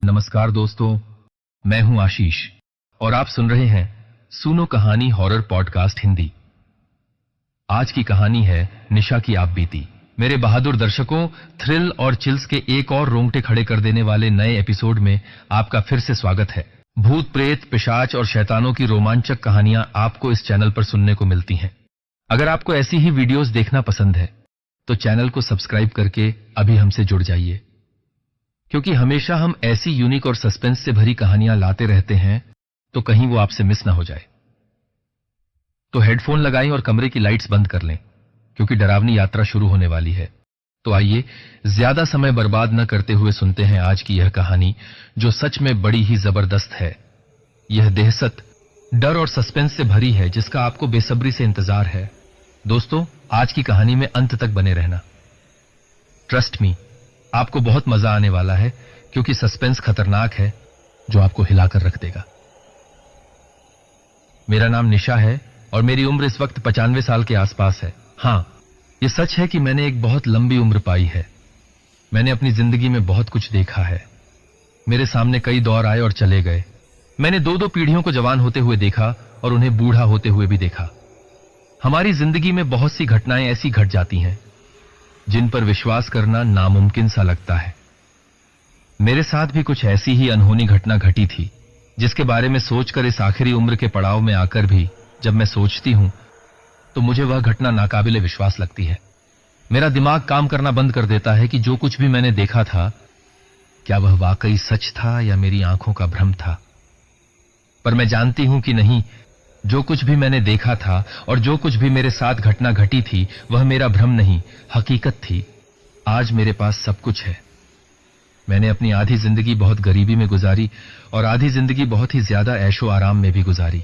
नमस्कार दोस्तों, मैं हूं आशीष और आप सुन रहे हैं सुनो कहानी हॉरर पॉडकास्ट हिंदी। आज की कहानी है निशा की आप बीती। मेरे बहादुर दर्शकों, थ्रिल और चिल्स के एक और रोंगटे खड़े कर देने वाले नए एपिसोड में आपका फिर से स्वागत है। भूत प्रेत, पिशाच और शैतानों की रोमांचक कहानियां आपको इस चैनल पर सुनने को मिलती हैं। अगर आपको ऐसी ही वीडियोस देखना पसंद है तो चैनल को सब्सक्राइब करके अभी हमसे जुड़ जाइए, क्योंकि हमेशा हम ऐसी यूनिक और सस्पेंस से भरी कहानियां लाते रहते हैं, तो कहीं वो आपसे मिस ना हो जाए। तो हेडफोन लगाएं और कमरे की लाइट्स बंद कर लें, क्योंकि डरावनी यात्रा शुरू होने वाली है। तो आइए ज्यादा समय बर्बाद न करते हुए सुनते हैं आज की यह कहानी, जो सच में बड़ी ही जबरदस्त है। यह दहशत, डर और सस्पेंस से भरी है, जिसका आपको बेसब्री से इंतजार है। दोस्तों, आज की कहानी में अंत तक बने रहना। ट्रस्ट मी, आपको बहुत मजा आने वाला है, क्योंकि सस्पेंस खतरनाक है जो आपको हिलाकर रख देगा। मेरा नाम निशा है और मेरी उम्र इस वक्त 95 साल के आसपास है। हां, यह सच है कि मैंने एक बहुत लंबी उम्र पाई है। मैंने अपनी जिंदगी में बहुत कुछ देखा है। मेरे सामने कई दौर आए और चले गए। मैंने दो पीढ़ियों को जवान होते हुए देखा और उन्हें बूढ़ा होते हुए भी देखा। हमारी जिंदगी में बहुत सी घटनाएं ऐसी घट जाती हैं जिन पर विश्वास करना नामुमकिन सा लगता है। मेरे साथ भी कुछ ऐसी ही अनहोनी घटना घटी थी, जिसके बारे में सोचकर इस आखिरी उम्र के पड़ाव में आकर भी जब मैं सोचती हूं तो मुझे वह घटना नाकाबिले विश्वास लगती है। मेरा दिमाग काम करना बंद कर देता है कि जो कुछ भी मैंने देखा था, क्या वह वाकई सच था या मेरी आंखों का भ्रम था। पर मैं जानती हूं कि नहीं, जो कुछ भी मैंने देखा था और जो कुछ भी मेरे साथ घटना घटी थी, वह मेरा भ्रम नहीं, हकीकत थी। आज मेरे पास सब कुछ है। मैंने अपनी आधी जिंदगी बहुत गरीबी में गुजारी और आधी जिंदगी बहुत ही ज्यादा ऐशो आराम में भी गुजारी।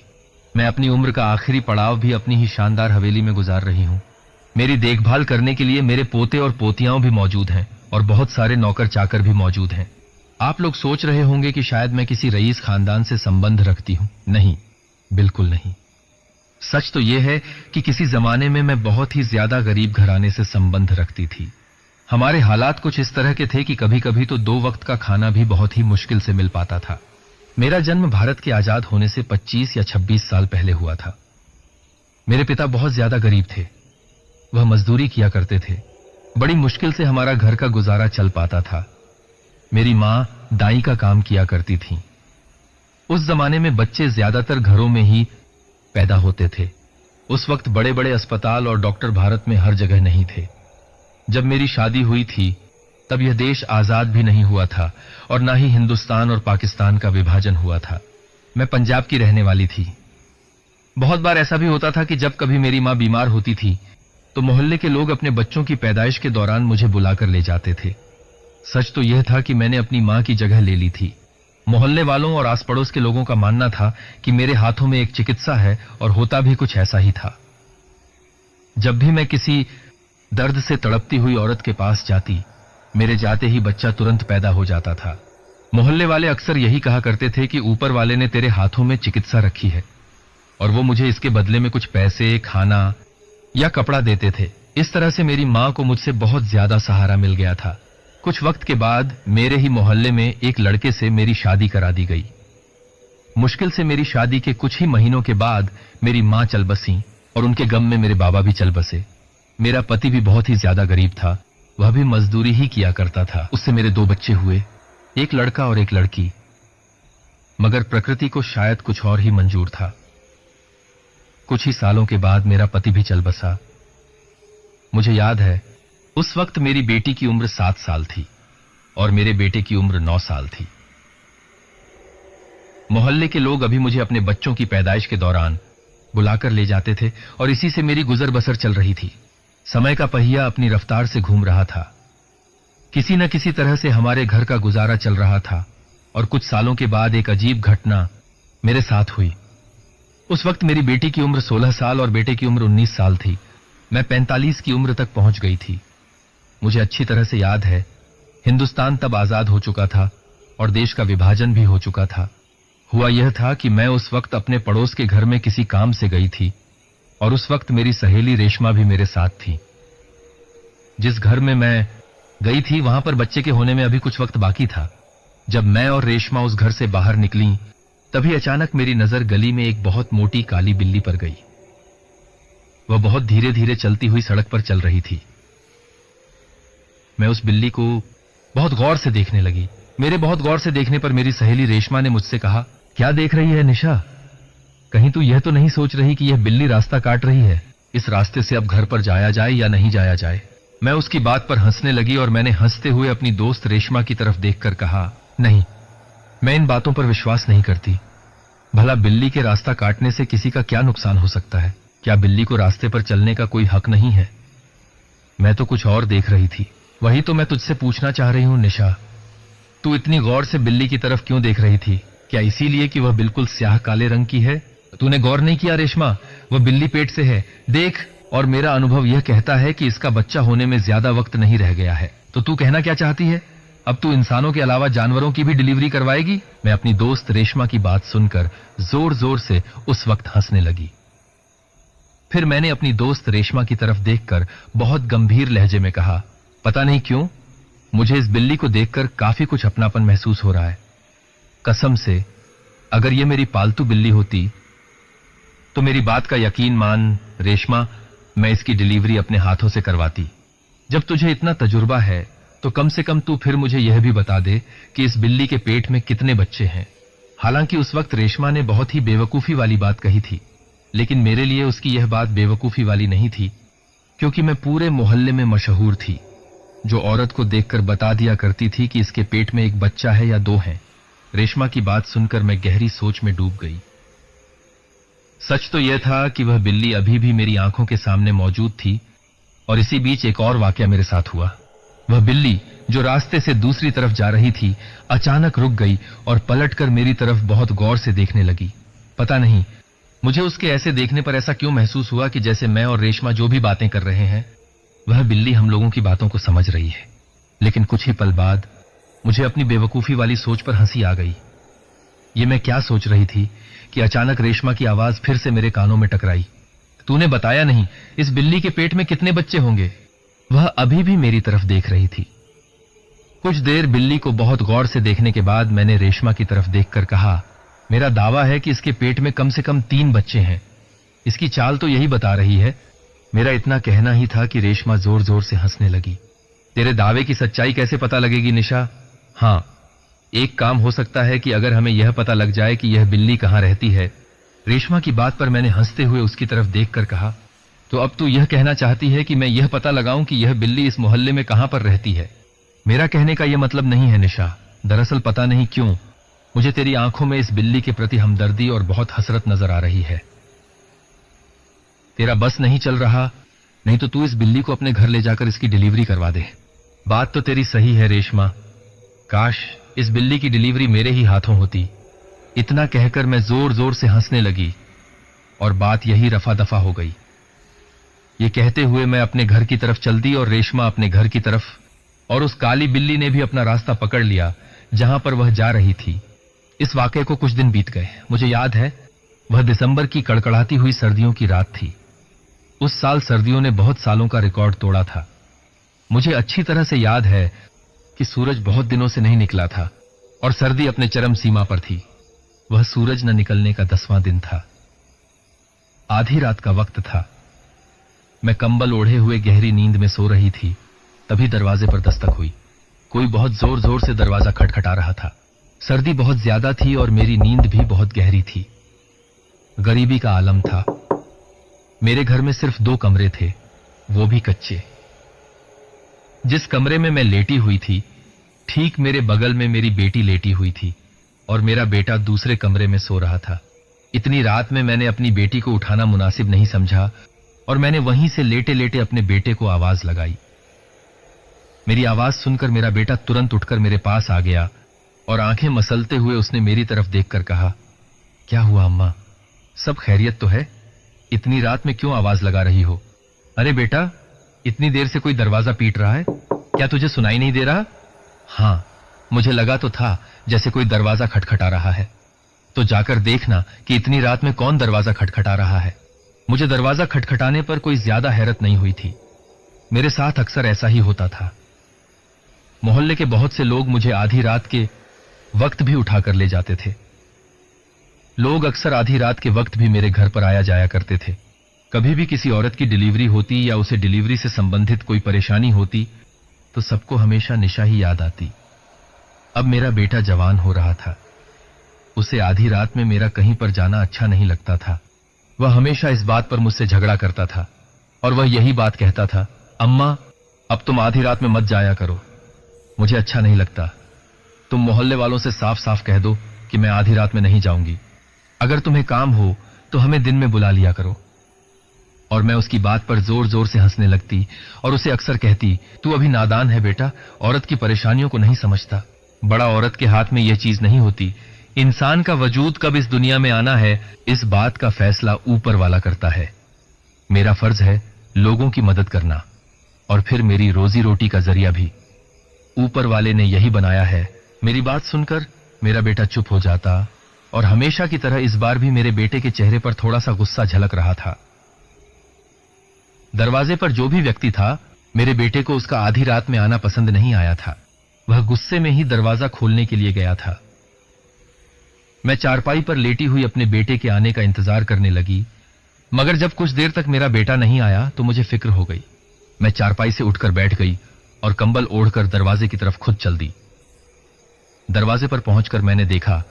मैं अपनी उम्र का आखिरी पड़ाव भी अपनी ही शानदार हवेली में गुजार रही हूं। मेरी देखभाल करने के लिए मेरे पोते और पोतियां भी मौजूद हैं और बहुत सारे नौकर चाकर भी मौजूद हैं। आप लोग सोच रहे होंगे कि शायद मैं किसी रईस खानदान से संबंध रखती हूं। नहीं, बिल्कुल नहीं। सच तो यह है कि किसी जमाने में मैं बहुत ही ज्यादा गरीब घराने से संबंध रखती थी। हमारे हालात कुछ इस तरह के थे कि कभी कभी तो 2 वक्त का खाना भी बहुत ही मुश्किल से मिल पाता था। मेरा जन्म भारत के आजाद होने से 25 या 26 साल पहले हुआ था। मेरे पिता बहुत ज्यादा गरीब थे। वह मजदूरी किया करते थे। बड़ी मुश्किल से हमारा घर का गुजारा चल पाता था। मेरी मां दाई का काम किया करती थी। उस जमाने में बच्चे ज्यादातर घरों में ही पैदा होते थे। उस वक्त बड़े बड़े अस्पताल और डॉक्टर भारत में हर जगह नहीं थे। जब मेरी शादी हुई थी तब यह देश आजाद भी नहीं हुआ था और ना ही हिंदुस्तान और पाकिस्तान का विभाजन हुआ था। मैं पंजाब की रहने वाली थी। बहुत बार ऐसा भी होता था कि जब कभी मेरी मां बीमार होती थी तो मोहल्ले के लोग अपने बच्चों की पैदाइश के दौरान मुझे बुलाकर ले जाते थे। सच तो यह था कि मैंने अपनी मां की जगह ले ली थी। मोहल्ले वालों और आस पड़ोस के लोगों का मानना था कि मेरे हाथों में एक चिकित्सा है, और होता भी कुछ ऐसा ही था। जब भी मैं किसी दर्द से तड़पती हुई औरत के पास जाती, मेरे जाते ही बच्चा तुरंत पैदा हो जाता था। मोहल्ले वाले अक्सर यही कहा करते थे कि ऊपर वाले ने तेरे हाथों में चिकित्सा रखी है, और वो मुझे इसके बदले में कुछ पैसे, खाना या कपड़ा देते थे। इस तरह से मेरी मां को मुझसे बहुत ज्यादा सहारा मिल गया था। कुछ वक्त के बाद मेरे ही मोहल्ले में एक लड़के से मेरी शादी करा दी गई। मुश्किल से मेरी शादी के कुछ ही महीनों के बाद मेरी मां चल बसी और उनके गम में मेरे बाबा भी चल बसे। मेरा पति भी बहुत ही ज्यादा गरीब था। वह भी मजदूरी ही किया करता था। उससे मेरे 2 बच्चे हुए, एक लड़का और एक लड़की। मगर प्रकृति को शायद कुछ और ही मंजूर था। कुछ ही सालों के बाद मेरा पति भी चल बसा। मुझे याद है, उस वक्त मेरी बेटी की उम्र 7 साल थी और मेरे बेटे की उम्र 9 साल थी। मोहल्ले के लोग अभी मुझे अपने बच्चों की पैदाइश के दौरान बुलाकर ले जाते थे और इसी से मेरी गुजर बसर चल रही थी। समय का पहिया अपनी रफ्तार से घूम रहा था। किसी न किसी तरह से हमारे घर का गुजारा चल रहा था। और कुछ सालों के बाद एक अजीब घटना मेरे साथ हुई। उस वक्त मेरी बेटी की उम्र 16 साल और बेटे की उम्र 19 साल थी। मैं 45 की उम्र तक पहुंच गई थी। मुझे अच्छी तरह से याद है, हिंदुस्तान तब आजाद हो चुका था और देश का विभाजन भी हो चुका था। हुआ यह था कि मैं उस वक्त अपने पड़ोस के घर में किसी काम से गई थी और उस वक्त मेरी सहेली रेशमा भी मेरे साथ थी। जिस घर में मैं गई थी वहां पर बच्चे के होने में अभी कुछ वक्त बाकी था। जब मैं और रेशमा उस घर से बाहर निकली, तभी अचानक मेरी नजर गली में एक बहुत मोटी काली बिल्ली पर गई। वह बहुत धीरे धीरे चलती हुई सड़क पर चल रही थी। मैं उस बिल्ली को बहुत गौर से देखने लगी। मेरे बहुत गौर से देखने पर मेरी सहेली रेशमा ने मुझसे कहा, क्या देख रही है निशा? कहीं तू यह तो नहीं सोच रही कि यह बिल्ली रास्ता काट रही है? इस रास्ते से अब घर पर जाया जाए या नहीं जाया जाए? मैं उसकी बात पर हंसने लगी और मैंने हंसते हुए अपनी दोस्त रेशमा की तरफ देखकर कहा, नहीं, मैं इन बातों पर विश्वास नहीं करती। भला बिल्ली के रास्ता काटने से किसी का क्या नुकसान हो सकता है? क्या बिल्ली को रास्ते पर चलने का कोई हक नहीं है? मैं तो कुछ और देख रही थी। वही तो मैं तुझसे पूछना चाह रही हूं निशा, तू इतनी गौर से बिल्ली की तरफ क्यों देख रही थी? क्या इसीलिए कि वह बिल्कुल स्याह काले रंग की है? तूने गौर नहीं किया रेशमा, वह बिल्ली पेट से है, देख। और मेरा अनुभव यह कहता है कि इसका बच्चा होने में ज्यादा वक्त नहीं रह गया है। तो तू कहना क्या चाहती है? अब तू इंसानों के अलावा जानवरों की भी डिलीवरी करवाएगी? मैं अपनी दोस्त रेशमा की बात सुनकर जोर जोर से उस वक्त हंसने लगी। फिर मैंने अपनी दोस्त रेशमा की तरफ देखकर बहुत गंभीर लहजे में कहा, पता नहीं क्यों मुझे इस बिल्ली को देखकर काफी कुछ अपनापन महसूस हो रहा है। कसम से, अगर यह मेरी पालतू बिल्ली होती तो मेरी बात का यकीन मान रेशमा, मैं इसकी डिलीवरी अपने हाथों से करवाती। जब तुझे इतना तजुर्बा है तो कम से कम तू फिर मुझे यह भी बता दे कि इस बिल्ली के पेट में कितने बच्चे हैं। हालांकि उस वक्त रेशमा ने बहुत ही बेवकूफी वाली बात कही थी, लेकिन मेरे लिए उसकी यह बात बेवकूफी वाली नहीं थी, क्योंकि मैं पूरे मोहल्ले में मशहूर थी, जो औरत को देखकर बता दिया करती थी कि इसके पेट में एक बच्चा है या दो है। रेशमा की बात सुनकर मैं गहरी सोच में डूब गई। सच तो यह था कि वह बिल्ली अभी भी मेरी आंखों के सामने मौजूद थी, और इसी बीच एक और वाकया मेरे साथ हुआ। वह बिल्ली जो रास्ते से दूसरी तरफ जा रही थी, अचानक रुक गई और पलटकर मेरी तरफ बहुत गौर से देखने लगी। पता नहीं मुझे उसके ऐसे देखने पर ऐसा क्यों महसूस हुआ कि जैसे मैं और रेशमा जो भी बातें कर रहे हैं, वह बिल्ली हम लोगों की बातों को समझ रही है। लेकिन कुछ ही पल बाद मुझे अपनी बेवकूफी वाली सोच पर हंसी आ गई। ये मैं क्या सोच रही थी कि अचानक रेशमा की आवाज फिर से मेरे कानों में टकराई, तूने बताया नहीं इस बिल्ली के पेट में कितने बच्चे होंगे? वह अभी भी मेरी तरफ देख रही थी। कुछ देर बिल्ली को बहुत गौर से देखने के बाद मैंने रेशमा की तरफ देखकर कहा, मेरा दावा है कि इसके पेट में कम से कम 3 बच्चे हैं। इसकी चाल तो यही बता रही है। मेरा इतना कहना ही था कि रेशमा जोर जोर से हंसने लगी। तेरे दावे की सच्चाई कैसे पता लगेगी निशा? हां, एक काम हो सकता है कि अगर हमें यह पता लग जाए कि यह बिल्ली कहां रहती है। रेशमा की बात पर मैंने हंसते हुए उसकी तरफ देखकर कहा, तो अब तू यह कहना चाहती है कि मैं यह पता लगाऊं कि यह बिल्ली इस मोहल्ले में कहां पर रहती है? मेरा कहने का यह मतलब नहीं है निशा। दरअसल पता नहीं क्यों मुझे तेरी आंखों में इस बिल्ली के प्रति हमदर्दी और बहुत हसरत नजर आ रही है। तेरा बस नहीं चल रहा, नहीं तो तू इस बिल्ली को अपने घर ले जाकर इसकी डिलीवरी करवा दे। बात तो तेरी सही है रेशमा, काश इस बिल्ली की डिलीवरी मेरे ही हाथों होती। इतना कहकर मैं जोर जोर से हंसने लगी और बात यही रफा दफा हो गई। ये कहते हुए मैं अपने घर की तरफ चल दी और रेशमा अपने घर की तरफ, और उस काली बिल्ली ने भी अपना रास्ता पकड़ लिया जहां पर वह जा रही थी। इस वाकये को कुछ दिन बीत गए। मुझे याद है वह दिसंबर की कड़कड़ाती हुई सर्दियों की रात थी। उस साल सर्दियों ने बहुत सालों का रिकॉर्ड तोड़ा था। मुझे अच्छी तरह से याद है कि सूरज बहुत दिनों से नहीं निकला था और सर्दी अपने चरम सीमा पर थी। वह सूरज न निकलने का 10वां दिन था। आधी रात का वक्त था। मैं कंबल ओढ़े हुए गहरी नींद में सो रही थी, तभी दरवाजे पर दस्तक हुई। कोई बहुत जोर जोर से दरवाजा खटखटा रहा था। सर्दी बहुत ज्यादा थी और मेरी नींद भी बहुत गहरी थी। गरीबी का आलम था। मेरे घर में सिर्फ 2 कमरे थे, वो भी कच्चे। जिस कमरे में मैं लेटी हुई थी, ठीक मेरे बगल में मेरी बेटी लेटी हुई थी और मेरा बेटा दूसरे कमरे में सो रहा था। इतनी रात में मैंने अपनी बेटी को उठाना मुनासिब नहीं समझा और मैंने वहीं से लेटे लेटे अपने बेटे को आवाज लगाई। मेरी आवाज सुनकर मेरा बेटा तुरंत उठकर मेरे पास आ गया और आंखें मसलते हुए उसने मेरी तरफ देखकर कहा, क्या हुआ अम्मा, सब खैरियत तो है? इतनी रात में क्यों आवाज लगा रही हो? अरे बेटा, इतनी देर से कोई दरवाजा पीट रहा है, क्या तुझे सुनाई नहीं दे रहा? हां, मुझे लगा तो था जैसे कोई दरवाजा खटखटा रहा है। तो जाकर देखना कि इतनी रात में कौन दरवाजा खटखटा रहा है। मुझे दरवाजा खटखटाने पर कोई ज्यादा हैरत नहीं हुई थी। मेरे साथ अक्सर ऐसा ही होता था। मोहल्ले के बहुत से लोग मुझे आधी रात के वक्त भी उठाकर ले जाते थे। लोग अक्सर आधी रात के वक्त भी मेरे घर पर आया जाया करते थे। कभी भी किसी औरत की डिलीवरी होती या उसे डिलीवरी से संबंधित कोई परेशानी होती तो सबको हमेशा निशा ही याद आती। अब मेरा बेटा जवान हो रहा था। उसे आधी रात में मेरा कहीं पर जाना अच्छा नहीं लगता था। वह हमेशा इस बात पर मुझसे झगड़ा करता था और वह यही बात कहता था, अम्मा अब तुम आधी रात में मत जाया करो, मुझे अच्छा नहीं लगता। तुम मोहल्ले वालों से साफ साफ कह दो कि मैं आधी रात में नहीं जाऊंगी। अगर तुम्हें काम हो तो हमें दिन में बुला लिया करो। और मैं उसकी बात पर जोर जोर से हंसने लगती और उसे अक्सर कहती, तू अभी नादान है बेटा, औरत की परेशानियों को नहीं समझता। बड़ा औरत के हाथ में यह चीज नहीं होती। इंसान का वजूद कब इस दुनिया में आना है, इस बात का फैसला ऊपर वाला करता है। मेरा फर्ज है लोगों की मदद करना और फिर मेरी रोजी रोटी का जरिया भी ऊपर वाले ने यही बनाया है। मेरी बात सुनकर मेरा बेटा चुप हो जाता और हमेशा की तरह इस बार भी मेरे बेटे के चेहरे पर थोड़ा सा गुस्सा झलक रहा था। दरवाजे पर जो भी व्यक्ति था, मेरे बेटे को उसका आधी रात में आना पसंद नहीं आया था। वह गुस्से में ही दरवाजा खोलने के लिए गया था। मैं चारपाई पर लेटी हुई अपने बेटे के आने का इंतजार करने लगी, मगर जब कुछ देर तक मेरा बेटा नहीं आया तो मुझे फिक्र हो गई। मैं चारपाई से उठकर बैठ गई और कंबल ओढ़कर दरवाजे की तरफ खुद चल दी। दरवाजे पर पहुंचकर मैंने देखा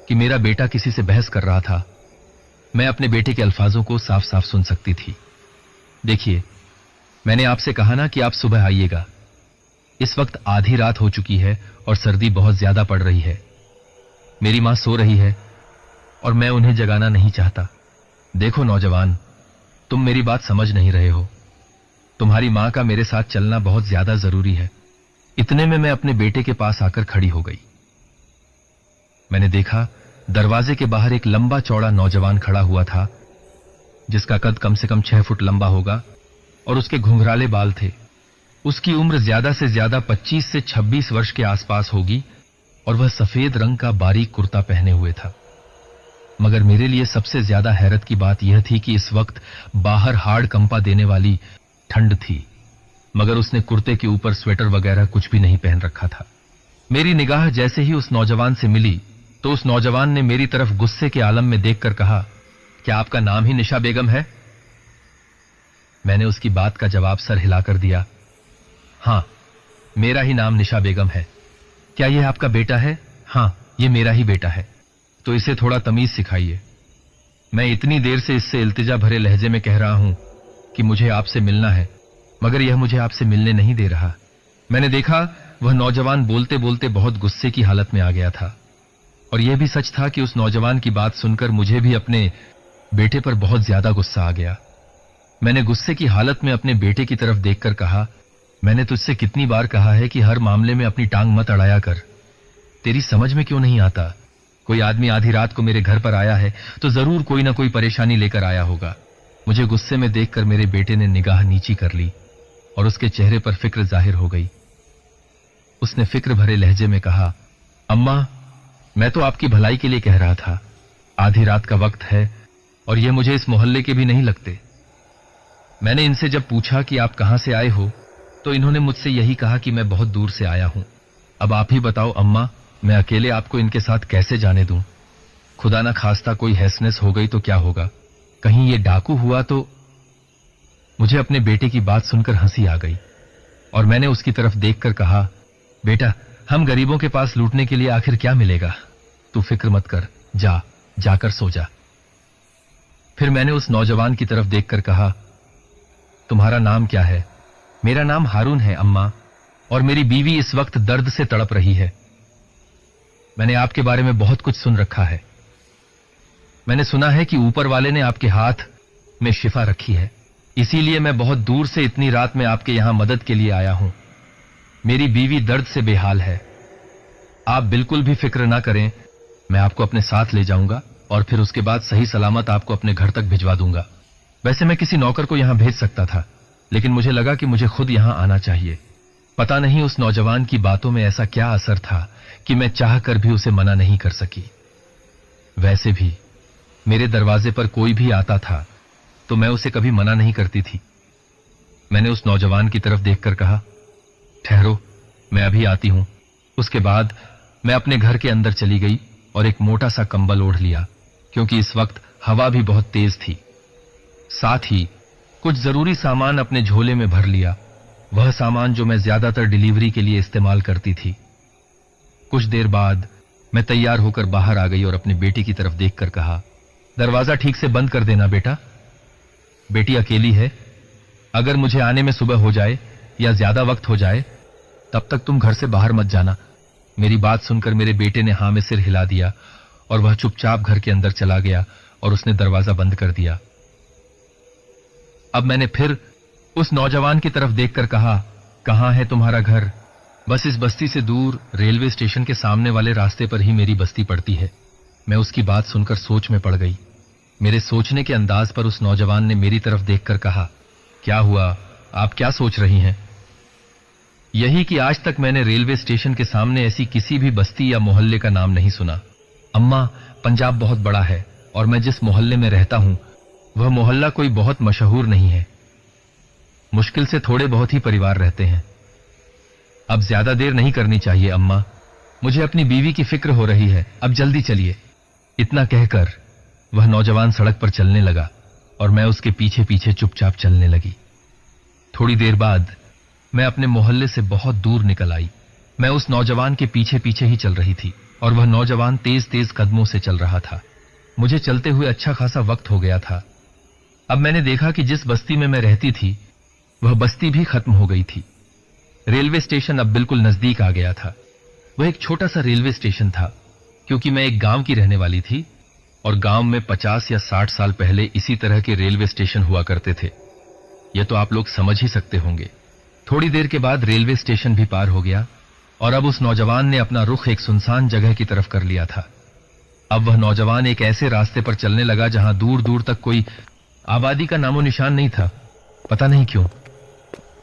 कि मेरा बेटा किसी से बहस कर रहा था। मैं अपने बेटे के अल्फाजों को साफ साफ सुन सकती थी। देखिए, मैंने आपसे कहा ना कि आप सुबह आइएगा। इस वक्त आधी रात हो चुकी है और सर्दी बहुत ज्यादा पड़ रही है। मेरी मां सो रही है और मैं उन्हें जगाना नहीं चाहता। देखो नौजवान, तुम मेरी बात समझ नहीं रहे हो। तुम्हारी मां का मेरे साथ चलना बहुत ज्यादा जरूरी है। इतने में मैं अपने बेटे के पास आकर खड़ी हो गई। मैंने देखा दरवाजे के बाहर एक लंबा चौड़ा नौजवान खड़ा हुआ था, जिसका कद कम से कम 6 फुट लंबा होगा और उसके घुंघराले बाल थे। उसकी उम्र ज्यादा से ज्यादा 25 से 26 वर्ष के आसपास होगी और वह सफेद रंग का बारीक कुर्ता पहने हुए था। मगर मेरे लिए सबसे ज्यादा हैरत की बात यह थी कि इस वक्त बाहर हाड़ कंपा देने वाली ठंड थी, मगर उसने कुर्ते के ऊपर स्वेटर वगैरह कुछ भी नहीं पहन रखा था। मेरी निगाह जैसे ही उस नौजवान से मिली तो उस नौजवान ने मेरी तरफ गुस्से के आलम में देखकर कहा, क्या आपका नाम ही निशा बेगम है? मैंने उसकी बात का जवाब सर हिलाकर दिया। हां, मेरा ही नाम निशा बेगम है। क्या यह आपका बेटा है? हां, यह मेरा ही बेटा है। तो इसे थोड़ा तमीज सिखाइए। मैं इतनी देर से इससे इल्तिजा भरे लहजे में कह रहा हूं कि मुझे आपसे मिलना है, मगर यह मुझे आपसे मिलने नहीं दे रहा। मैंने देखा वह नौजवान बोलते बोलते बहुत गुस्से की हालत में आ गया था और यह भी सच था कि उस नौजवान की बात सुनकर मुझे भी अपने बेटे पर बहुत ज्यादा गुस्सा आ गया। मैंने गुस्से की हालत में अपने बेटे की तरफ देखकर कहा, मैंने तुझसे कितनी बार कहा है कि हर मामले में अपनी टांग मत अड़ाया कर। तेरी समझ में क्यों नहीं आता? कोई आदमी आधी रात को मेरे घर पर आया है तो जरूर कोई ना कोई परेशानी लेकर आया होगा। मुझे गुस्से में देखकर मेरे बेटे ने निगाह नीची कर ली और उसके चेहरे पर फिक्र जाहिर हो गई। उसने फिक्र भरे लहजे में कहा, अम्मा, मैं तो आपकी भलाई के लिए कह रहा था। आधी रात का वक्त है और ये मुझे इस मोहल्ले के भी नहीं लगते। मैंने इनसे जब पूछा कि आप कहां से आए हो तो इन्होंने मुझसे यही कहा कि मैं बहुत दूर से आया हूं। अब आप ही बताओ अम्मा, मैं अकेले आपको इनके साथ कैसे जाने दूं? खुदा ना खास्ता कोई हैसनेस हो गई तो क्या होगा? कहीं ये डाकू हुआ तो? मुझे अपने बेटे की बात सुनकर हंसी आ गई और मैंने उसकी तरफ देखकर कहा, बेटा, हम गरीबों के पास लूटने के लिए आखिर क्या मिलेगा? तू फिक्र मत कर, जाकर सो जा। फिर मैंने उस नौजवान की तरफ देखकर कहा, तुम्हारा नाम क्या है? मेरा नाम हारून है अम्मा, और मेरी बीवी इस वक्त दर्द से तड़प रही है। मैंने आपके बारे में बहुत कुछ सुन रखा है। मैंने सुना है कि ऊपर वाले ने आपके हाथ में शिफा रखी है, इसीलिए मैं बहुत दूर से इतनी रात में आपके यहां मदद के लिए आया हूं। मेरी बीवी दर्द से बेहाल है। आप बिल्कुल भी फिक्र ना करें, मैं आपको अपने साथ ले जाऊंगा और फिर उसके बाद सही सलामत आपको अपने घर तक भिजवा दूंगा। वैसे मैं किसी नौकर को यहां भेज सकता था, लेकिन मुझे लगा कि मुझे खुद यहां आना चाहिए। पता नहीं उस नौजवान की बातों में ऐसा क्या असर था कि मैं चाह कर भी उसे मना नहीं कर सकी। वैसे भी मेरे दरवाजे पर कोई भी आता था तो मैं उसे कभी मना नहीं करती थी। मैंने उस नौजवान की तरफ देखकर कहा, ठहरो, मैं अभी आती हूं। उसके बाद मैं अपने घर के अंदर चली गई और एक मोटा सा कंबल ओढ़ लिया, क्योंकि इस वक्त हवा भी बहुत तेज थी। साथ ही कुछ जरूरी सामान अपने झोले में भर लिया, वह सामान जो मैं ज्यादातर डिलीवरी के लिए इस्तेमाल करती थी। कुछ देर बाद मैं तैयार होकर बाहर आ गई और अपनी बेटी की तरफ देखकर कहा, दरवाजा ठीक से बंद कर देना बेटा। बेटी अकेली है, अगर मुझे आने में सुबह हो जाए या ज्यादा वक्त हो जाए तब तक तुम घर से बाहर मत जाना। मेरी बात सुनकर मेरे बेटे ने हां में सिर हिला दिया और वह चुपचाप घर के अंदर चला गया और उसने दरवाजा बंद कर दिया। अब मैंने फिर उस नौजवान की तरफ देखकर कहा, कहां है तुम्हारा घर? बस इस बस्ती से दूर रेलवे स्टेशन के सामने वाले रास्ते पर ही मेरी बस्ती पड़ती है। मैं उसकी बात सुनकर सोच में पड़ गई। मेरे सोचने के अंदाज पर उस नौजवान ने मेरी तरफ देखकर कहा, क्या हुआ, आप क्या सोच रही हैं? यही कि आज तक मैंने रेलवे स्टेशन के सामने ऐसी किसी भी बस्ती या मोहल्ले का नाम नहीं सुना। अम्मा, पंजाब बहुत बड़ा है और मैं जिस मोहल्ले में रहता हूं वह मोहल्ला कोई बहुत मशहूर नहीं है। मुश्किल से थोड़े बहुत ही परिवार रहते हैं। अब ज्यादा देर नहीं करनी चाहिए अम्मा, मुझे अपनी बीवी की फिक्र हो रही है, अब जल्दी चलिए। इतना कहकर वह नौजवान सड़क पर चलने लगा और मैं उसके पीछे पीछे चुपचाप चलने लगी। थोड़ी देर बाद मैं अपने मोहल्ले से बहुत दूर निकल आई। मैं उस नौजवान के पीछे पीछे ही चल रही थी और वह नौजवान तेज तेज कदमों से चल रहा था। मुझे चलते हुए अच्छा खासा वक्त हो गया था। अब मैंने देखा कि जिस बस्ती में मैं रहती थी वह बस्ती भी खत्म हो गई थी। रेलवे स्टेशन अब बिल्कुल नजदीक आ गया था। वह एक छोटा सा रेलवे स्टेशन था, क्योंकि मैं एक गांव की रहने वाली थी और गांव में 50 या 60 साल पहले इसी तरह के रेलवे स्टेशन हुआ करते थे। यह तो आप लोग समझ ही सकते होंगे। थोड़ी देर के बाद रेलवे स्टेशन भी पार हो गया और अब उस नौजवान ने अपना रुख एक सुनसान जगह की तरफ कर लिया था। अब वह नौजवान एक ऐसे रास्ते पर चलने लगा जहां दूर दूर तक कोई आबादी का नामो निशान नहीं था। पता नहीं क्यों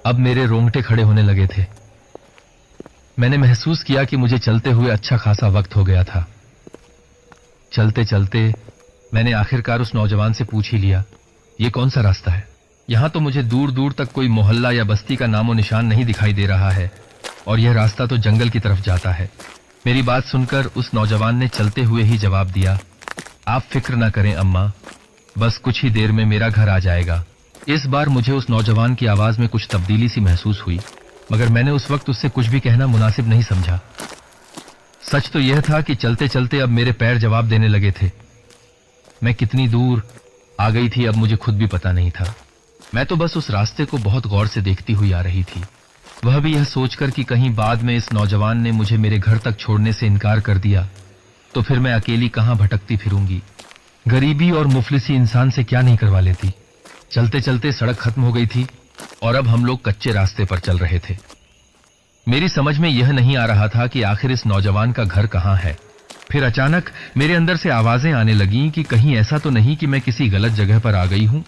अब मेरे रोंगटे खड़े होने लगे थे। मैंने महसूस किया कि मुझे चलते हुए अच्छा खासा वक्त हो गया था। चलते चलते मैंने आखिरकार उस नौजवान से पूछ ही लिया, ये कौन सा रास्ता है? यहां तो मुझे दूर दूर तक कोई मोहल्ला या बस्ती का नामो निशान नहीं दिखाई दे रहा है और यह रास्ता तो जंगल की तरफ जाता है। मेरी बात सुनकर उस नौजवान ने चलते हुए ही जवाब दिया, आप फिक्र ना करें अम्मा, बस कुछ ही देर में मेरा घर आ जाएगा। इस बार मुझे उस नौजवान की आवाज में कुछ तब्दीली सी महसूस हुई, मगर मैंने उस वक्त उससे कुछ भी कहना मुनासिब नहीं समझा। सच तो यह था कि चलते चलते अब मेरे पैर जवाब देने लगे थे। मैं कितनी दूर आ गई थी अब मुझे खुद भी पता नहीं था। मैं तो बस उस रास्ते को बहुत गौर से देखती हुई आ रही थी, वह भी यह सोचकर कि कहीं बाद में इस नौजवान ने मुझे मेरे घर तक छोड़ने से इनकार कर दिया तो फिर मैं अकेली कहां भटकती फिरूंगी। गरीबी और मुफलिसी इंसान से क्या नहीं करवा लेती। चलते चलते सड़क खत्म हो गई थी और अब हम लोग कच्चे रास्ते पर चल रहे थे। मेरी समझ में यह नहीं आ रहा था कि आखिर इस नौजवान का घर कहां है। फिर अचानक मेरे अंदर से आवाजें आने लगीं कि कहीं ऐसा तो नहीं कि मैं किसी गलत जगह पर आ गई हूं,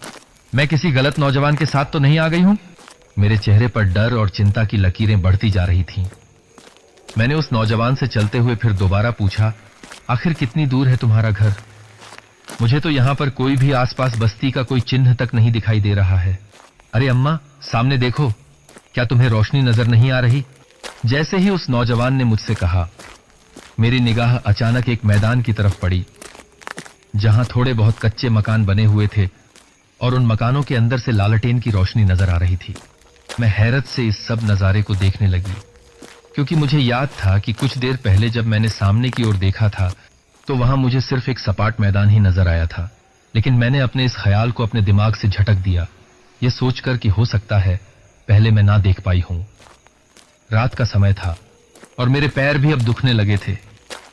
मैं किसी गलत नौजवान के साथ तो नहीं आ गई हूं। मेरे चेहरे पर डर और चिंता की लकीरें बढ़ती जा रही थीं। मैंने उस नौजवान से चलते हुए फिर दोबारा पूछा, आखिर कितनी दूर है तुम्हारा घर? मुझे तो यहां पर कोई भी आसपास बस्ती का कोई चिन्ह तक नहीं दिखाई दे रहा है। अरे अम्मा, सामने देखो, क्या तुम्हें रोशनी नजर नहीं आ रही? जैसे ही उस नौजवान ने मुझसे कहा, मेरी निगाह अचानक एक मैदान की तरफ पड़ी जहां थोड़े बहुत कच्चे मकान बने हुए थे और उन मकानों के अंदर से लालटेन की रोशनी नजर आ रही थी। मैं हैरत से इस सब नजारे को देखने लगी, क्योंकि मुझे याद था कि कुछ देर पहले जब मैंने सामने की ओर देखा था तो वहां मुझे सिर्फ एक सपाट मैदान ही नजर आया था। लेकिन मैंने अपने इस ख्याल को अपने दिमाग से झटक दिया, यह सोचकर कि हो सकता है पहले मैं ना देख पाई हूं। रात का समय था और मेरे पैर भी अब दुखने लगे थे।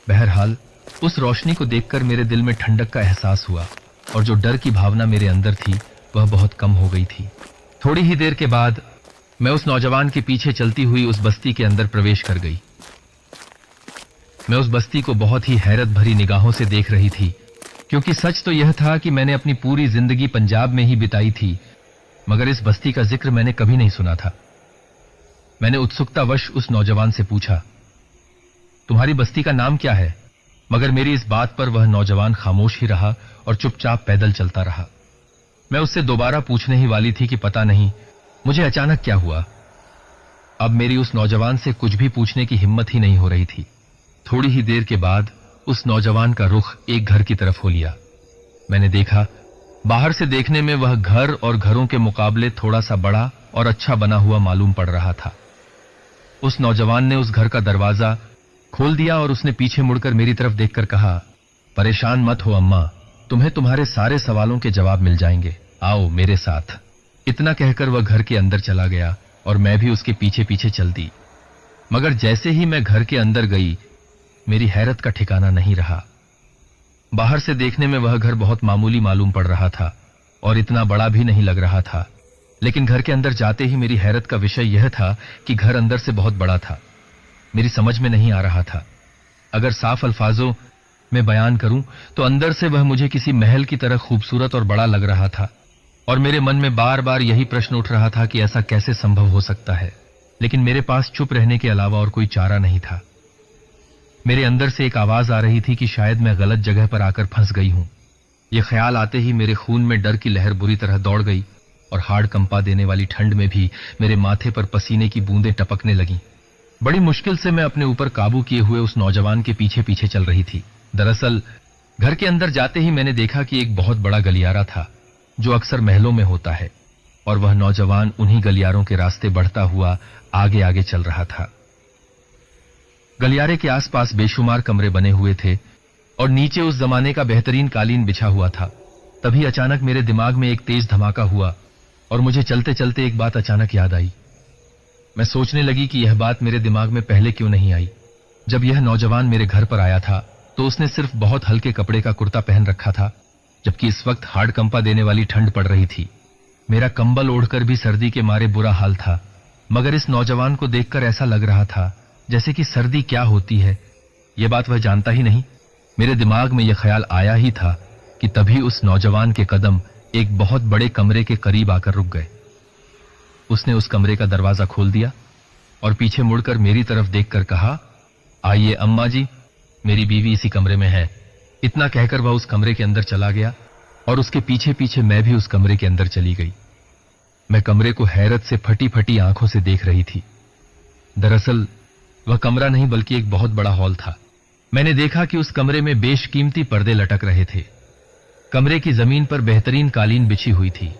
बहरहाल उस रोशनी को देखकर मेरे दिल में ठंडक का एहसास हुआ और जो डर की भावना मेरे अंदर थी वह बहुत कम हो गई थी। थोड़ी ही देर के बाद मैं उस नौजवान के पीछे चलती हुई उस बस्ती के अंदर प्रवेश कर गई। मैं उस बस्ती को बहुत ही हैरत भरी निगाहों से देख रही थी, क्योंकि सच तो यह था कि मैंने अपनी पूरी जिंदगी पंजाब में ही बिताई थी, मगर इस बस्ती का जिक्र मैंने कभी नहीं सुना था। मैंने उत्सुकतावश उस नौजवान से पूछा, तुम्हारी बस्ती का नाम क्या है? मगर मेरी इस बात पर वह नौजवान खामोश ही रहा और चुपचाप पैदल चलता रहा। मैं उससे दोबारा पूछने ही वाली थी कि पता नहीं मुझे अचानक क्या हुआ। अब मेरी उस नौजवान से कुछ भी पूछने की हिम्मत ही नहीं हो रही थी। थोड़ी ही देर के बाद उस नौजवान का रुख एक घर की तरफ हो लिया। मैंने देखा, बाहर से देखने में वह घर और घरों के मुकाबले थोड़ा सा बड़ा और अच्छा बना हुआ मालूम पड़ रहा था। उस नौजवान ने उस घर का दरवाजा खोल दिया और उसने पीछे मुड़कर मेरी तरफ देखकर कहा, परेशान मत हो अम्मा, तुम्हें तुम्हारे सारे सवालों के जवाब मिल जाएंगे, आओ मेरे साथ। इतना कहकर वह घर के अंदर चला गया और मैं भी उसके पीछे पीछे चल दी। मगर जैसे ही मैं घर के अंदर गई, मेरी हैरत का ठिकाना नहीं रहा। बाहर से देखने में वह घर बहुत मामूली मालूम पड़ रहा था और इतना बड़ा भी नहीं लग रहा था, लेकिन घर के अंदर जाते ही मेरी हैरत का विषय यह था कि घर अंदर से बहुत बड़ा था। मेरी समझ में नहीं आ रहा था। अगर साफ अल्फाजों में बयान करूं तो अंदर से वह मुझे किसी महल की तरह खूबसूरत और बड़ा लग रहा था और मेरे मन में बार बार यही प्रश्न उठ रहा था कि ऐसा कैसे संभव हो सकता है। लेकिन मेरे पास चुप रहने के अलावा और कोई चारा नहीं था। मेरे अंदर से एक आवाज आ रही थी कि शायद मैं गलत जगह पर आकर फंस गई हूं। यह ख्याल आते ही मेरे खून में डर की लहर बुरी तरह दौड़ गई और हाड़ कंपा देने वाली ठंड में भी मेरे माथे पर पसीने की बूंदें टपकने लगीं। बड़ी मुश्किल से मैं अपने ऊपर काबू किए हुए उस नौजवान के पीछे पीछे चल रही थी। दरअसल घर के अंदर जाते ही मैंने देखा कि एक बहुत बड़ा गलियारा था जो अक्सर महलों में होता है, और वह नौजवान उन्हीं गलियारों के रास्ते बढ़ता हुआ आगे आगे चल रहा था। गलियारे के आसपास बेशुमार कमरे बने हुए थे और नीचे उस जमाने का बेहतरीन कालीन बिछा हुआ था। तभी अचानक मेरे दिमाग में एक तेज धमाका हुआ और मुझे चलते चलते एक बात अचानक याद आई। मैं सोचने लगी कि यह बात मेरे दिमाग में पहले क्यों नहीं आई। जब यह नौजवान मेरे घर पर आया था तो उसने सिर्फ बहुत हल्के कपड़े का कुर्ता पहन रखा था, जबकि इस वक्त हाड़ कंपा देने वाली ठंड पड़ रही थी। मेरा कंबल ओढ़कर भी सर्दी के मारे बुरा हाल था, मगर इस नौजवान को देखकर ऐसा लग रहा था जैसे कि सर्दी क्या होती है यह बात वह जानता ही नहीं। मेरे दिमाग में यह ख्याल आया ही था कि तभी उस नौजवान के कदम एक बहुत बड़े कमरे के करीब आकर रुक गए। उसने उस कमरे का दरवाजा खोल दिया और पीछे मुड़कर मेरी तरफ देखकर कहा, आइए अम्मा जी, मेरी बीवी इसी कमरे में है। इतना कहकर वह उस कमरे के अंदर चला गया और उसके पीछे पीछे मैं भी उस कमरे के अंदर चली गई। मैं कमरे को हैरत से फटी फटी आंखों से देख रही थी। दरअसल वह कमरा नहीं बल्कि एक बहुत बड़ा हॉल था। मैंने देखा कि उस कमरे में बेशकीमती पर्दे लटक रहे थे। कमरे की जमीन पर बेहतरीन कालीन बिछी हुई थी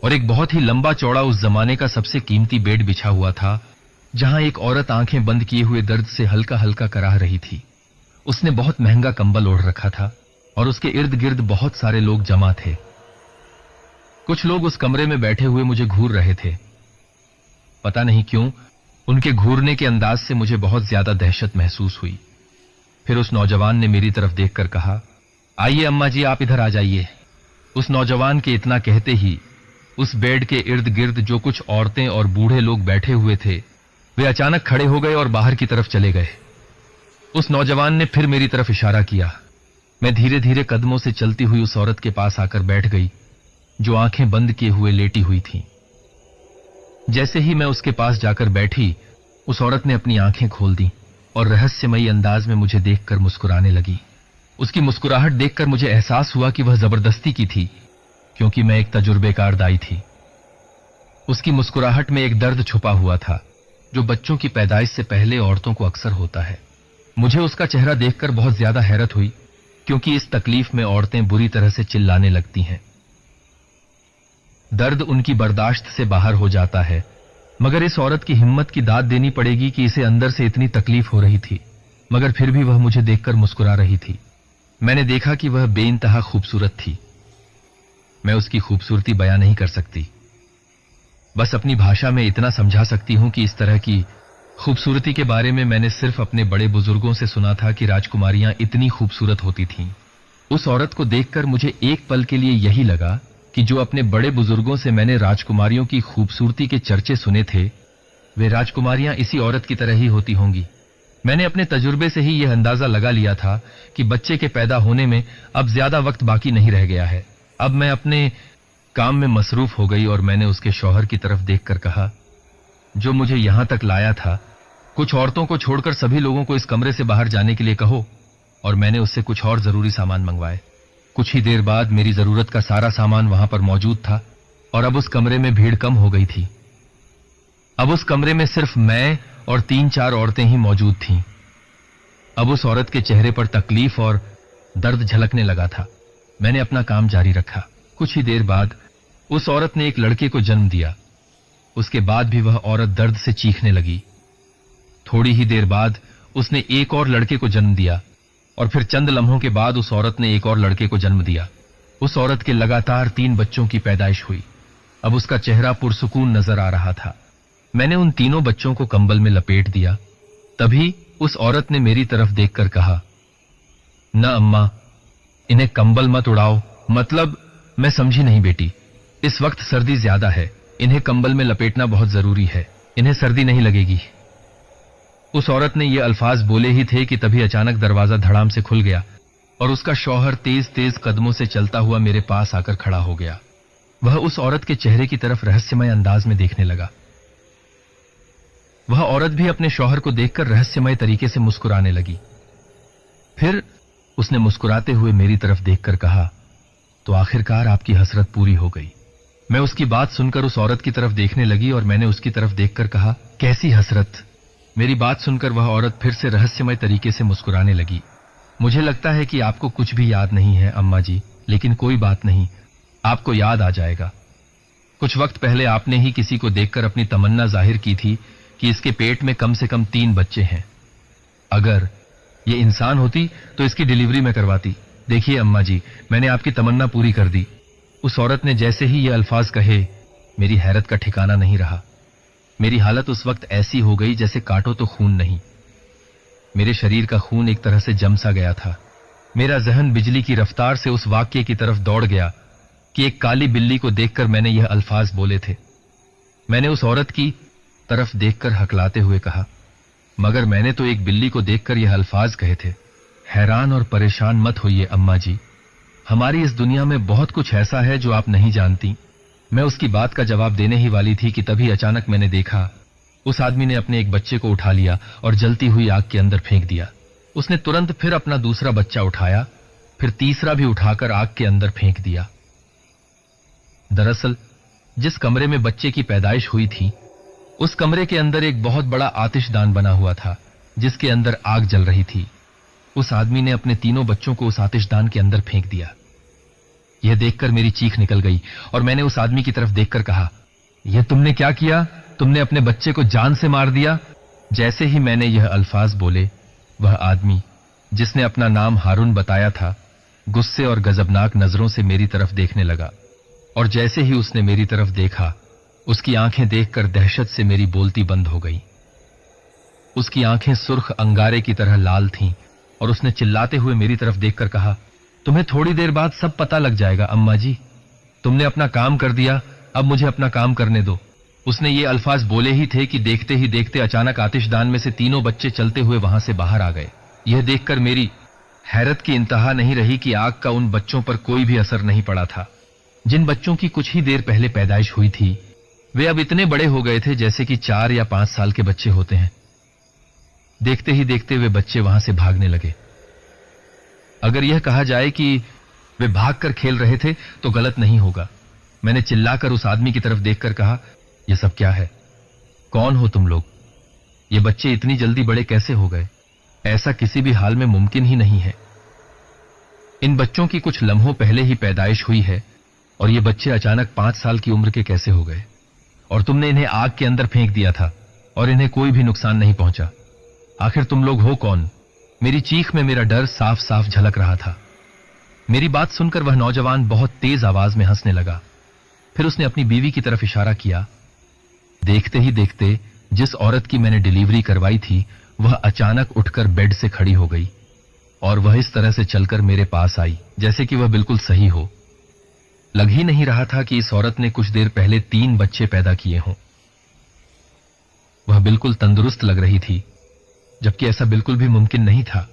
और एक बहुत ही लंबा चौड़ा उस जमाने का सबसे कीमती बेड बिछा हुआ था, जहां एक औरत आंखें बंद किए हुए दर्द से हल्का हल्का कराह रही थी। उसने बहुत महंगा कंबल ओढ़ रखा था और उसके इर्द गिर्द बहुत सारे लोग जमा थे। कुछ लोग उस कमरे में बैठे हुए मुझे घूर रहे थे। पता नहीं क्यों उनके घूरने के अंदाज से मुझे बहुत ज्यादा दहशत महसूस हुई। फिर उस नौजवान ने मेरी तरफ देखकर कहा, आइए अम्मा जी, आप इधर आ जाइए। उस नौजवान के इतना कहते ही उस बेड के इर्द गिर्द जो कुछ औरतें और बूढ़े लोग बैठे हुए थे वे अचानक खड़े हो गए और बाहर की तरफ चले गए। उस नौजवान ने फिर मेरी तरफ इशारा किया। मैं धीरे धीरे कदमों से चलती हुई उस औरत के पास आकर बैठ गई जो आंखें बंद किए हुए लेटी हुई थी। जैसे ही मैं उसके पास जाकर बैठी, उस औरत ने अपनी आंखें खोल दी और रहस्यमयी अंदाज में मुझे देखकर मुस्कुराने लगी। उसकी मुस्कुराहट देखकर मुझे एहसास हुआ कि वह जबरदस्ती की थी, क्योंकि मैं एक तजुर्बेकार दाई थी। उसकी मुस्कुराहट में एक दर्द छुपा हुआ था जो बच्चों की पैदाइश से पहले औरतों को अक्सर होता है। मुझे उसका चेहरा देखकर बहुत ज्यादा हैरत हुई, क्योंकि इस तकलीफ में औरतें बुरी तरह से चिल्लाने लगती हैं। दर्द उनकी बर्दाश्त से बाहर हो जाता है, मगर इस औरत की हिम्मत की दाद देनी पड़ेगी कि इसे अंदर से इतनी तकलीफ हो रही थी, मगर फिर भी वह मुझे देखकर मुस्कुरा रही थी। मैंने देखा कि वह बेइंतहा खूबसूरत थी। मैं उसकी खूबसूरती बयां नहीं कर सकती, बस अपनी भाषा में इतना समझा सकती हूं कि इस तरह की खूबसूरती के बारे में मैंने सिर्फ अपने बड़े बुजुर्गों से सुना था कि राजकुमारियां इतनी खूबसूरत होती थीं। उस औरत को देखकर मुझे एक पल के लिए यही लगा कि जो अपने बड़े बुजुर्गों से मैंने राजकुमारियों की खूबसूरती के चर्चे सुने थे, वे राजकुमारियां इसी औरत की तरह ही होती होंगी। मैंने अपने तजुर्बे से ही यह अंदाजा लगा लिया था कि बच्चे के पैदा होने में अब ज्यादा वक्त बाकी नहीं रह गया है। अब मैं अपने काम में मसरूफ हो गई और मैंने उसके शौहर की तरफ देखकर कहा, जो मुझे यहां तक लाया था, कुछ औरतों को छोड़कर सभी लोगों को इस कमरे से बाहर जाने के लिए कहो। और मैंने उससे कुछ और जरूरी सामान मंगवाए। कुछ ही देर बाद मेरी जरूरत का सारा सामान वहां पर मौजूद था और अब उस कमरे में भीड़ कम हो गई थी। अब उस कमरे में सिर्फ मैं और 3-4 औरतें ही मौजूद थीं। अब उस औरत के चेहरे पर तकलीफ और दर्द झलकने लगा था। मैंने अपना काम जारी रखा। कुछ ही देर बाद उस औरत ने एक लड़के को जन्म दिया। उसके बाद भी वह औरत दर्द से चीखने लगी। थोड़ी ही देर बाद उसने एक और लड़के को जन्म दिया और फिर चंद लम्हों के बाद उस औरत ने एक और लड़के को जन्म दिया। उस औरत के लगातार 3 बच्चों की पैदाइश हुई। अब उसका चेहरा पुरसुकून नजर आ रहा था। मैंने उन तीनों बच्चों को कंबल में लपेट दिया। तभी उस औरत ने मेरी तरफ देखकर कहा, न अम्मा, इन्हें कंबल मत उड़ाओ। मतलब, मैं समझी नहीं बेटी। इस वक्त सर्दी ज्यादा है, इन्हें कंबल में लपेटना बहुत जरूरी है, इन्हें सर्दी नहीं लगेगी। उस औरत ने ये अल्फाज बोले ही थे कि तभी अचानक दरवाजा धड़ाम से खुल गया और उसका शौहर तेज तेज कदमों से चलता हुआ मेरे पास आकर खड़ा हो गया। वह उस औरत के चेहरे की तरफ रहस्यमय अंदाज में देखने लगा। वह औरत भी अपने शौहर को देखकर रहस्यमय तरीके से मुस्कुराने लगी। फिर उसने मुस्कुराते हुए मेरी तरफ देखकर कहा, तो आखिरकार आपकी हसरत पूरी हो गई। मैं उसकी बात सुनकर उस औरत की तरफ देखने लगी और मैंने उसकी तरफ देखकर कहा, कैसी हसरत? मेरी बात सुनकर वह औरत फिर से रहस्यमय तरीके से मुस्कुराने लगी। मुझे लगता है कि आपको कुछ भी याद नहीं है अम्मा जी, लेकिन कोई बात नहीं, आपको याद आ जाएगा। कुछ वक्त पहले आपने ही किसी को देखकर अपनी तमन्ना जाहिर की थी कि इसके पेट में कम से कम 3 बच्चे हैं। अगर ये इंसान होती तो इसकी डिलीवरी में करवाती। देखिए अम्मा जी, मैंने आपकी तमन्ना पूरी कर दी। उस औरत ने जैसे ही ये अल्फाज कहे, मेरी हैरत का ठिकाना नहीं रहा। मेरी हालत उस वक्त ऐसी हो गई जैसे काटो तो खून नहीं। मेरे शरीर का खून एक तरह से जम सा गया था। मेरा जहन बिजली की रफ्तार से उस वाक्य की तरफ दौड़ गया कि एक काली बिल्ली को देखकर मैंने यह अल्फाज बोले थे। मैंने उस औरत की तरफ देखकर हकलाते हुए कहा, मगर मैंने तो एक बिल्ली को देखकर यह अल्फाज कहे थे। हैरान और परेशान मत होइए अम्मा जी, हमारी इस दुनिया में बहुत कुछ ऐसा है जो आप नहीं जानती। मैं उसकी बात का जवाब देने ही वाली थी कि तभी अचानक मैंने देखा उस आदमी ने अपने एक बच्चे को उठा लिया और जलती हुई आग के अंदर फेंक दिया। उसने तुरंत फिर अपना दूसरा बच्चा उठाया, फिर तीसरा भी उठाकर आग के अंदर फेंक दिया। दरअसल जिस कमरे में बच्चे की पैदाइश हुई थी, उस कमरे के अंदर एक बहुत बड़ा आतिशदान बना हुआ था जिसके अंदर आग जल रही थी। उस आदमी ने अपने तीनों बच्चों को उस आतिशदान के अंदर फेंक दिया। यह देखकर मेरी चीख निकल गई और मैंने उस आदमी की तरफ देखकर कहा, यह तुमने क्या किया? तुमने अपने बच्चे को जान से मार दिया। जैसे ही मैंने यह अल्फाज बोले, वह आदमी जिसने अपना नाम हारून बताया था, गुस्से और गजबनाक नजरों से मेरी तरफ देखने लगा। और जैसे ही उसने मेरी तरफ देखा, उसकी आंखें देखकर दहशत से मेरी बोलती बंद हो गई। उसकी आंखें सुर्ख अंगारे की तरह लाल थीं और उसने चिल्लाते हुए मेरी तरफ देखकर कहा, तुम्हें थोड़ी देर बाद सब पता लग जाएगा अम्मा जी। तुमने अपना काम कर दिया, अब मुझे अपना काम करने दो। उसने ये अल्फाज बोले ही थे कि देखते ही देखते अचानक आतिशदान में से तीनों बच्चे चलते हुए वहां से बाहर आ गए। यह देखकर मेरी हैरत की इंतहा नहीं रही कि आग का उन बच्चों पर कोई भी असर नहीं पड़ा था। जिन बच्चों की कुछ ही देर पहले पैदाइश हुई थी, वे अब इतने बड़े हो गए थे जैसे कि 4 या 5 साल के बच्चे होते हैं। देखते ही देखते वे बच्चे वहां से भागने लगे। अगर यह कहा जाए कि वे भागकर खेल रहे थे तो गलत नहीं होगा। मैंने चिल्लाकर उस आदमी की तरफ देखकर कहा, यह सब क्या है? कौन हो तुम लोग? ये बच्चे इतनी जल्दी बड़े कैसे हो गए? ऐसा किसी भी हाल में मुमकिन ही नहीं है। इन बच्चों की कुछ लम्हों पहले ही पैदाइश हुई है और ये बच्चे अचानक 5 साल की उम्र के कैसे हो गए? और तुमने इन्हें आग के अंदर फेंक दिया था और इन्हें कोई भी नुकसान नहीं पहुंचा। आखिर तुम लोग हो कौन? मेरी चीख में मेरा डर साफ साफ झलक रहा था। मेरी बात सुनकर वह नौजवान बहुत तेज आवाज में हंसने लगा। फिर उसने अपनी बीवी की तरफ इशारा किया। देखते ही देखते जिस औरत की मैंने डिलीवरी करवाई थी, वह अचानक उठकर बेड से खड़ी हो गई और वह इस तरह से चलकर मेरे पास आई जैसे कि वह बिल्कुल सही हो। लग ही नहीं रहा था कि इस औरत ने कुछ देर पहले 3 बच्चे पैदा किए हों। वह बिल्कुल तंदुरुस्त लग रही थी, जबकि ऐसा बिल्कुल भी मुमकिन नहीं था।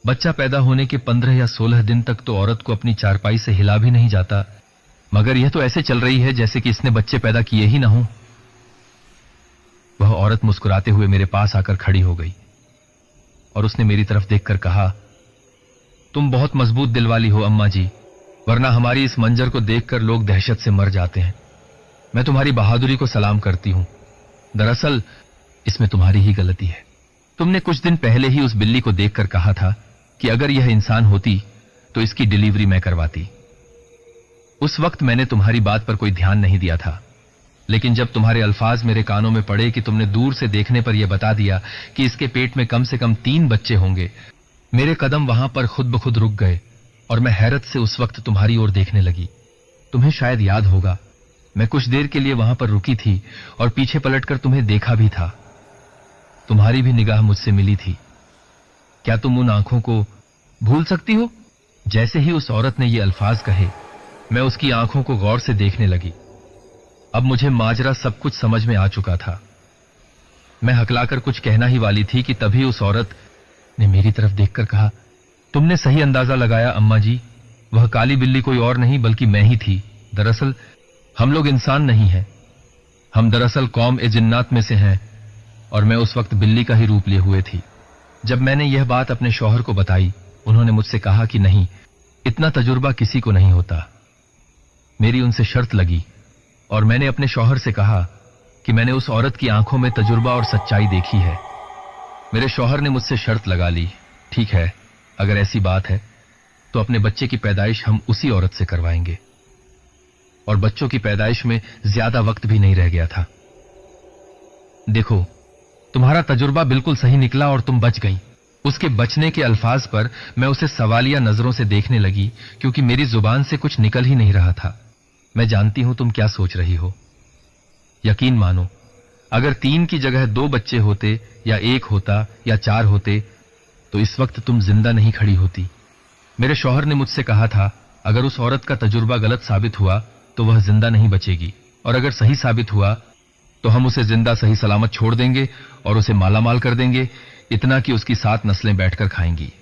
बच्चा पैदा होने के 15 या 16 दिन तक तो औरत को अपनी चारपाई से हिला भी नहीं जाता, मगर यह तो ऐसे चल रही है जैसे कि इसने बच्चे पैदा किए ही ना हों। वह औरत मुस्कुराते हुए मेरे पास आकर खड़ी हो गई और उसने मेरी तरफ देखकर कहा, तुम बहुत मजबूत दिल वाली हो अम्मा जी, वरना हमारी इस मंजर को देखकर लोग दहशत से मर जाते हैं। मैं तुम्हारी बहादुरी को सलाम करती हूं। दरअसल इसमें तुम्हारी ही गलती है। तुमने कुछ दिन पहले ही उस बिल्ली को देखकर कहा था कि अगर यह इंसान होती तो इसकी डिलीवरी मैं करवाती। उस वक्त मैंने तुम्हारी बात पर कोई ध्यान नहीं दिया था, लेकिन जब तुम्हारे अल्फाज मेरे कानों में पड़े कि तुमने दूर से देखने पर यह बता दिया कि इसके पेट में कम से कम 3 बच्चे होंगे, मेरे कदम वहां पर खुद ब खुद रुक गए और मैं हैरत से उस वक्त तुम्हारी ओर देखने लगी। तुम्हें शायद याद होगा, मैं कुछ देर के लिए वहां पर रुकी थी और पीछे पलटकर तुम्हें देखा भी था। तुम्हारी भी निगाह मुझसे मिली थी। क्या तुम उन आंखों को भूल सकती हो? जैसे ही उस औरत ने ये अल्फाज कहे, मैं उसकी आंखों को गौर से देखने लगी। अब मुझे माजरा सब कुछ समझ में आ चुका था। मैं हकलाकर कुछ कहना ही वाली थी कि तभी उस औरत ने मेरी तरफ देखकर कहा, तुमने सही अंदाजा लगाया अम्मा जी, वह काली बिल्ली कोई और नहीं बल्कि मैं ही थी। दरअसल हम लोग इंसान नहीं हैं, हम दरअसल कौम ए जिन्नात में से हैं और मैं उस वक्त बिल्ली का ही रूप लिए हुए थी। जब मैंने यह बात अपने शौहर को बताई, उन्होंने मुझसे कहा कि नहीं, इतना तजुर्बा किसी को नहीं होता। मेरी उनसे शर्त लगी और मैंने अपने शौहर से कहा कि मैंने उस औरत की आंखों में तजुर्बा और सच्चाई देखी है। मेरे शौहर ने मुझसे शर्त लगा ली, ठीक है, अगर ऐसी बात है तो अपने बच्चे की पैदाइश हम उसी औरत से करवाएंगे। और बच्चों की पैदाइश में ज्यादा वक्त भी नहीं रह गया था। देखो, तुम्हारा तजुर्बा बिल्कुल सही निकला और तुम बच गई। उसके बचने के अल्फाज पर मैं उसे सवालिया नजरों से देखने लगी, क्योंकि मेरी जुबान से कुछ निकल ही नहीं रहा था। मैं जानती हूं तुम क्या सोच रही हो। यकीन मानो, अगर 3 की जगह 2 बच्चे होते या 1 होता या 4 होते तो इस वक्त तुम जिंदा नहीं खड़ी होती। मेरे शौहर ने मुझसे कहा था, अगर उस औरत का तजुर्बा गलत साबित हुआ तो वह जिंदा नहीं बचेगी, और अगर सही साबित हुआ तो हम उसे जिंदा सही सलामत छोड़ देंगे और उसे मालामाल कर देंगे, इतना कि उसकी 7 नस्लें बैठकर खाएंगी।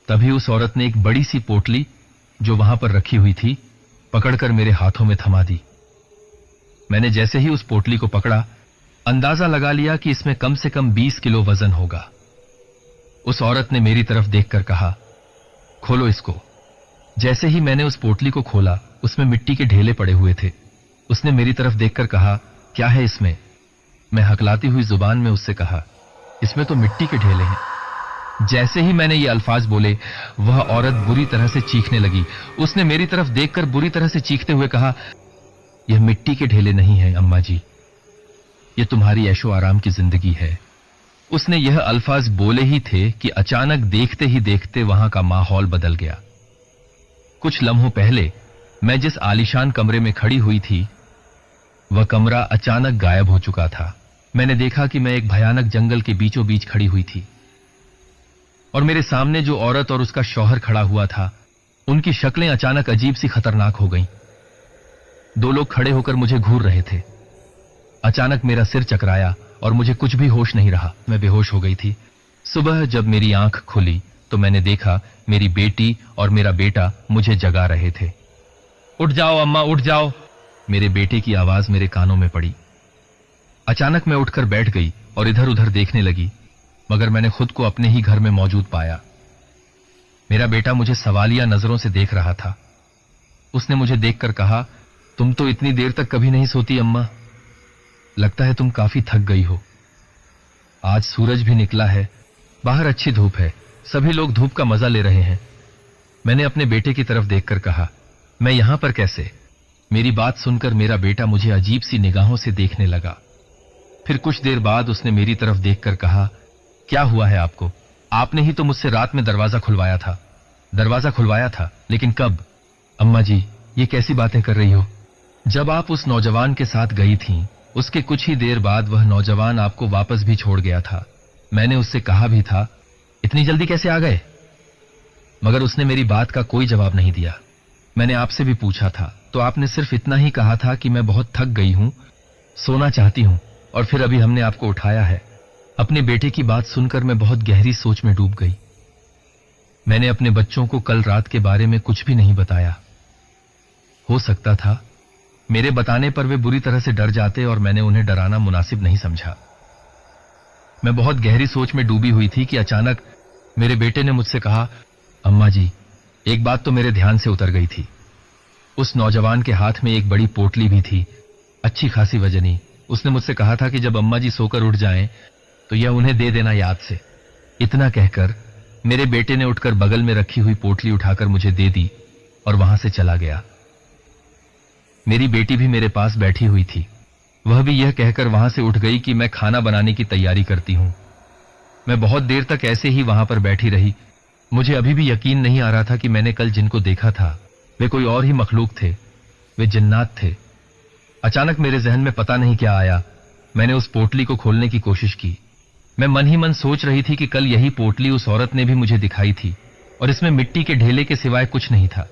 तभी उस औरत ने एक बड़ी सी पोटली जो वहां पर रखी हुई थी पकड़कर मेरे हाथों में थमा दी। मैंने जैसे ही उस पोटली को पकड़ा, अंदाजा लगा लिया कि इसमें कम से कम 20 किलो वजन होगा। उस औरत ने मेरी तरफ देखकर कहा, खोलो इसको। जैसे ही मैंने उस पोटली को खोला, उसमें मिट्टी के ढेले पड़े हुए थे। उसने मेरी तरफ देखकर कहा, क्या है इसमें? मैं हकलाती हुई जुबान में उससे कहा, इसमें तो मिट्टी के ढेले हैं। जैसे ही मैंने ये अल्फाज बोले, वह औरत बुरी तरह से चीखने लगी। उसने मेरी तरफ देखकर बुरी तरह से चीखते हुए कहा, यह मिट्टी के ढेले नहीं हैं अम्मा जी, यह तुम्हारी ऐशो आराम की जिंदगी है। उसने यह अल्फाज बोले ही थे कि अचानक देखते ही देखते वहां का माहौल बदल गया। कुछ लम्हों पहले मैं जिस आलीशान कमरे में खड़ी हुई थी, वह कमरा अचानक गायब हो चुका था। मैंने देखा कि मैं एक भयानक जंगल के बीचों बीच खड़ी हुई थी और मेरे सामने जो औरत और उसका शौहर खड़ा हुआ था, उनकी शक्लें अचानक अजीब सी खतरनाक हो गईं। 2 लोग खड़े होकर मुझे घूर रहे थे। अचानक मेरा सिर चकराया और मुझे कुछ भी होश नहीं रहा। मैं बेहोश हो गई थी। सुबह जब मेरी आंख खुली तो मैंने देखा मेरी बेटी और मेरा बेटा मुझे जगा रहे थे। उठ जाओ अम्मा, उठ जाओ, मेरे बेटे की आवाज मेरे कानों में पड़ी। अचानक मैं उठकर बैठ गई और इधर उधर देखने लगी, मगर मैंने खुद को अपने ही घर में मौजूद पाया। मेरा बेटा मुझे सवालिया नजरों से देख रहा था। उसने मुझे देखकर कहा, तुम तो इतनी देर तक कभी नहीं सोती अम्मा, लगता है तुम काफी थक गई हो। आज सूरज भी निकला है, बाहर अच्छी धूप है, सभी लोग धूप का मजा ले रहे हैं। मैंने अपने बेटे की तरफ देखकर कहा, मैं यहां पर कैसे? मेरी बात सुनकर मेरा बेटा मुझे अजीब सी निगाहों से देखने लगा। फिर कुछ देर बाद उसने मेरी तरफ देखकर कहा, क्या हुआ है आपको? आपने ही तो मुझसे रात में दरवाजा खुलवाया था। दरवाजा खुलवाया था, लेकिन कब? अम्मा जी, ये कैसी बातें कर रही हो? जब आप उस नौजवान के साथ गई थीं, उसके कुछ ही देर बाद वह नौजवान आपको वापस भी छोड़ गया था। मैंने उससे कहा भी था, इतनी जल्दी कैसे आ गए? मगर उसने मेरी बात का कोई जवाब नहीं दिया। मैंने आपसे भी पूछा था तो आपने सिर्फ इतना ही कहा था कि मैं बहुत थक गई हूं, सोना चाहती हूं, और फिर अभी हमने आपको उठाया है। अपने बेटे की बात सुनकर मैं बहुत गहरी सोच में डूब गई। मैंने अपने बच्चों को कल रात के बारे में कुछ भी नहीं बताया। हो सकता था मेरे बताने पर वे बुरी तरह से डर जाते और मैंने उन्हें डराना मुनासिब नहीं समझा। मैं बहुत गहरी सोच में डूबी हुई थी कि अचानक मेरे बेटे ने मुझसे कहा, अम्मा जी, एक बात तो मेरे ध्यान से उतर गई थी। उस नौजवान के हाथ में एक बड़ी पोटली भी थी, अच्छी खासी वजनी। उसने मुझसे कहा था कि जब अम्मा जी सोकर उठ जाएं तो यह उन्हें दे देना याद से। इतना कहकर मेरे बेटे ने उठकर बगल में रखी हुई पोटली उठाकर मुझे दे दी और वहां से चला गया। मेरी बेटी भी मेरे पास बैठी हुई थी। वह भी यह कहकर वहां से उठ गई कि मैं खाना बनाने की तैयारी करती हूं। मैं बहुत देर तक ऐसे ही वहां पर बैठी रही। मुझे अभी भी यकीन नहीं आ रहा था कि मैंने कल जिनको देखा था वे कोई और ही मखलूक थे, वे जिन्नात थे। अचानक मेरे जहन में पता नहीं क्या आया, मैंने उस पोटली को खोलने की कोशिश की। मैं मन ही मन सोच रही थी कि कल यही पोटली उस औरत ने भी मुझे दिखाई थी और इसमें मिट्टी के ढेले के सिवाय कुछ नहीं था।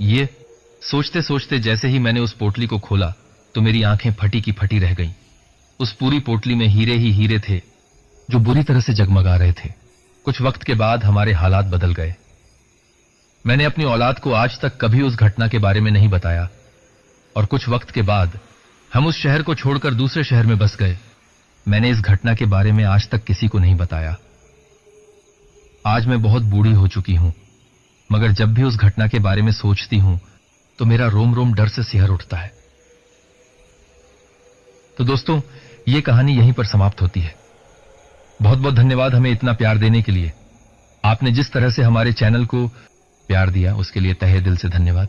ये सोचते सोचते जैसे ही मैंने उस पोटली को खोला तो मेरी आंखें फटी की फटी रह गईं। उस पूरी पोटली में हीरे ही हीरे थे जो बुरी तरह से जगमगा रहे थे। कुछ वक्त के बाद हमारे हालात बदल गए। मैंने अपनी औलाद को आज तक कभी उस घटना के बारे में नहीं बताया और कुछ वक्त के बाद हम उस शहर को छोड़कर दूसरे शहर में बस गए। मैंने इस घटना के बारे में आज तक किसी को नहीं बताया। आज मैं बहुत बूढ़ी हो चुकी हूं, मगर जब भी उस घटना के बारे में सोचती हूं तो मेरा रोम रोम डर से सिहर उठता है। तो दोस्तों, ये कहानी यहीं पर समाप्त होती है। बहुत बहुत धन्यवाद हमें इतना प्यार देने के लिए। आपने जिस तरह से हमारे चैनल को प्यार दिया उसके लिए तहे दिल से धन्यवाद।